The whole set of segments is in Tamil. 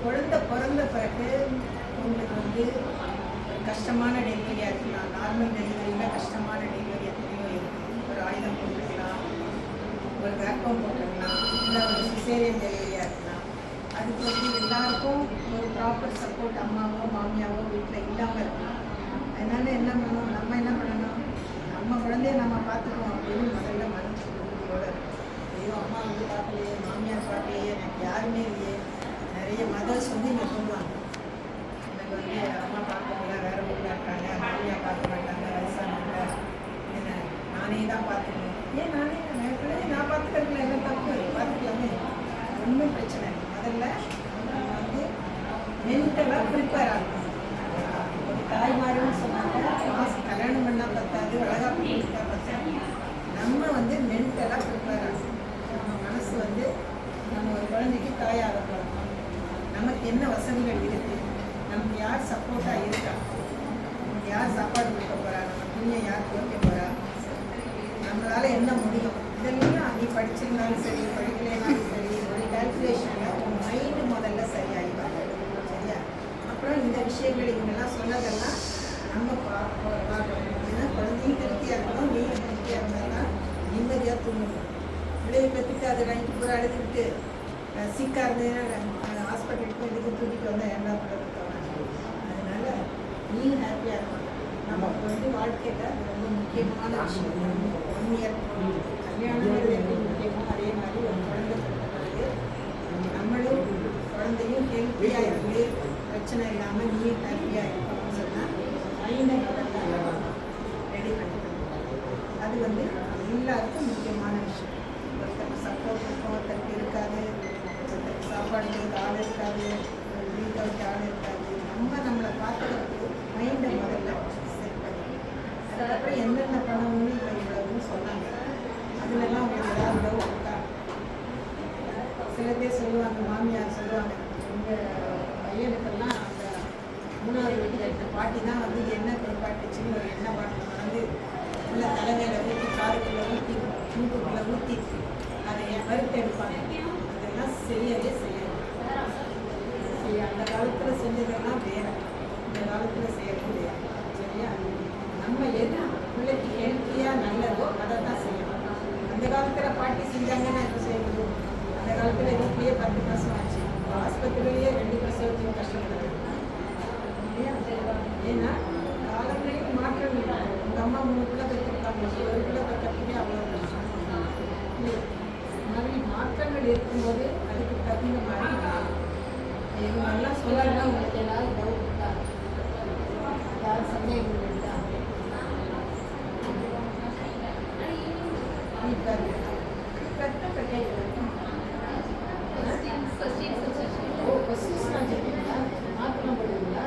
குழந்தை பிறந்த பிறகு உங்களுக்கு வந்து கஷ்டமான டெலிவரியாக இருக்கலாம். நார்மல் டெலிவரியில் கஷ்டமான டெலிவரி எத்தனையோ இருக்குது. ஒரு ஆயுதம் போட்டுக்கலாம், ஒரு வேக்கம் போட்டுக்கலாம், இல்லை ஒரு சிசேரியன் டெலிவரியாக இருக்கலாம். அதுக்கு வந்து எல்லாருக்கும் ஒரு ப்ராப்பர் சப்போர்ட் அம்மாவோ மாமியாவோ வீட்டில் இல்லாமல் இருக்கலாம். அதனால என்ன பண்ணணும், நம்ம என்ன பண்ணணும், நம்ம குழந்தைய நம்ம பார்த்துக்கணும் அப்படின்னு முதல்ல மனசு உறுதியோடு ஐயோ அம்மா வந்து பார்க்கலையே, மாமியார் பார்க்கலையே, எனக்கு யாருமே இல்லையே. நிறைய மதர்ஸ் வந்து இங்கே சொல்லுவாங்க, எனக்கு வந்து அம்மா பார்க்க முடியல, வேறு ஊரில் இருக்காங்க, மாமியார் பார்க்க மாட்டாங்க, வயசானவங்க, என்ன நானே தான் பார்த்துக்கணும். ஏன் நானே என் பிள்ளைங்க நான் பார்த்துக்கிறதுல என்ன தப்பு, பார்த்துக்கலாமே, ஒன்றும் பிரச்சனை இல்லை. முதல்ல நம்ம வந்து மென்டலாக ப்ரிப்பேர் ஆகணும். ஒரு தாய்மாரின்னு சொன்னாங்க, கல்யாணம் பண்ணால் பத்தாது, வளகாப்பு கொடுத்தா பத்தாது. நம்ம வந்து மென்டலாக ப்ரிப்பேர் ஆகணும். நம்ம மனசு வந்து நம்ம ஒரு குழந்தைக்கு தாயாக போகிறோம், நமக்கு என்ன வசதிகள் இருக்குது, நமக்கு யார் சப்போர்ட்டாக இருக்கா, நமக்கு யார் சாப்பாடு கொடுக்க போகிறா, நம்ம துணியை யார் துவைக்க போகிறா, நம்மளால் என்ன முடியும், இதெல்லாம் நீ படிச்சிருந்தாலும் சரி படிக்கலைனாலும் சரி ஒரு கால்குலேஷனில் உன் மைண்டு முதல்ல சரியாகிவாங்க. சரியா? அப்புறம் இந்த விஷயங்கள் இவங்கெல்லாம் சொன்னதெல்லாம் நம்ம பார்க்கணும். ஏன்னா குழந்தையும் திருப்தியாக இருக்கணும், நீயும் திருப்தியாக இருந்தால் தான் நிம்மதியாக தூங்கணும். பிள்ளையை பெற்றுட்டு அதை நைட்டு பூரா அழுதுகிட்டு சிக்காக இருந்ததுன்னா ஹாஸ்பிட்டலுக்கு இதுக்கு தூக்கிட்டு வந்தால் என்ன பண்ணுறது தோணும். அதனால் நீயும் ஹாப்பியாக இருக்கணும். நமக்கு வந்து வாழ்க்கையில் அது ரொம்ப முக்கியமான விஷயம். 1 இயர் கல்யாணம் எப்படி முக்கியமோ அதே மாதிரி ஒரு குழந்தை பிறகு நம்மளும் குழந்தையும் ஹெல்த்தியாக இருந்து பிரச்சனை இல்லாமல் நீயும் ஹாப்பியாக இருக்கணும்னு சொன்னால் மைண்டை முதல்ல ரெடி பண்ணிக்கணும். அது வந்து எல்லாருக்கும் முக்கியமான விஷயம். ஒருத்தருக்கு சப்போர்ட் இருக்கும், ஒருத்தருக்கு இருக்காது, ஒருத்தருக்கு சாப்பாடு கொடுக்க ஆள் இருக்காது, வீட்டை வச்சு ஆள் இருக்காது. நம்மளை பார்த்துக்கிறதுக்கு மைண்டை முதல்ல செட் பண்ணி அதுக்கப்புறம் என்னென்ன பண்ணணும்னு இப்போ இவ்வளவுன்னு சொன்னாங்க. அதுலலாம் உங்களுக்கு ஏதாவது டவுட் இருக்கா? சில பேர் சொல்லுவாங்க, மாமியார் சொல்லுவாங்க, எங்கள் பையனுக்கெல்லாம் அந்த 3வது வீட்டில் இருந்த பாட்டி தான் வந்து என்ன பாட்டுச்சுன்னு ஒரு எண்ணெய் பாட்டில் வந்து உள்ள தலைமையில் ஊற்றி காருக்குள்ளே ஊற்றி மூக்குக்குள்ளே ஊற்றி அதை வறுத்து எடுப்பாங்க. அதெல்லாம் செய்யவே செய்யாது. அந்த காலத்தில் செஞ்சதெல்லாம் வேறு, இந்த காலத்தில் செய்யறது வேறு. சரியா? நம்ம எது பிள்ளைக்கு ஹெல்த்தியாக நல்லதோ அதை தான் செய்யணும். அந்த காலத்தில் பாட்டி செஞ்சாங்கன்னா என்ன செய்யணும்? அந்த காலத்தில் வீட்லேயே 10 மாதம் ஆச்சு, ஆஸ்பத்திரியிலேயே 2 பிரசவத்தையும் கஷ்டப்படுது. ஏன்னா காலங்களையும் மாற்றம் இல்லை. உங்கள் அம்மா 3 பிள்ளை பெற்றிருக்காங்க, ஒரு பிள்ளை பெற்றப்பே அவ்வளோ கஷ்டம். மாதிரி மாற்றங்கள் இருக்கும்போது அதுக்கு தகுந்த மாதிரி இவங்கெல்லாம் சொல்லலாம். உங்களுக்கு ஏதாவது டவுட் இருக்கா? ஏதாவது சந்தேகங்கள் இருக்கா? கொஸ்டின்ஸ்லாம் சொல்லுவீங்களா? மாற்றம் போடுவீங்களா?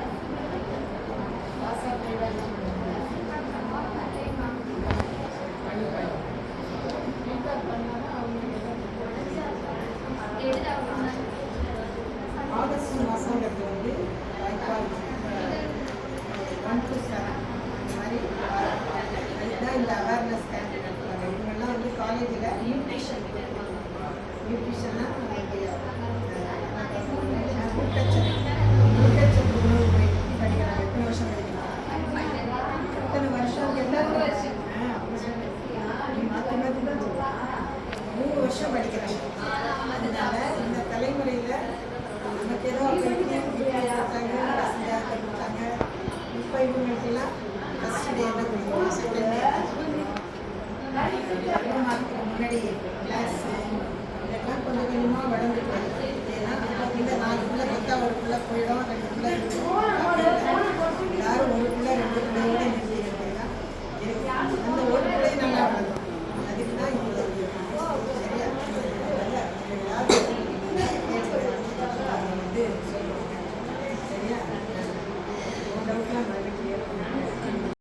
ஆகஸ்ட் மாதங்கிறது வந்து தாய்ப்பால் 1 to 7 இந்த மாதிரி அதுதான் இந்த அவேர்னஸ் கேம்ப் நடத்துவாங்க. இவங்கெல்லாம் வந்து காலேஜில் நியூட்ரிஷன்னா ஊட்டச்சத்து உணவு முறை படிக்கிறாங்க. எத்தனை வருஷம் படிக்கிறாங்க? எத்தனை வருஷம் எல்லாருக்கும் மாற்றி தான் சொல்லுவாங்க. 3 வருஷம் படிக்கிறாங்க. அதனால இந்த தலைமுறையில் நமக்கு ஏதோ கொடுத்தாங்க, வசதியாக கொடுத்தாங்க. இப்போ இவங்களுக்கெல்லாம் ஃபஸ்ட் டே என்ன கொடுக்கணும், செகண்ட் டே மாதத்துக்கு முன்னாடி கிளாஸு இதெல்லாம் கொஞ்சம் கொஞ்சமாக வளர்ந்துட்டு வருது. ஏன்னா இந்த 4 பிள்ளை கொத்தா ஒரு பிள்ளை போயிடும், 2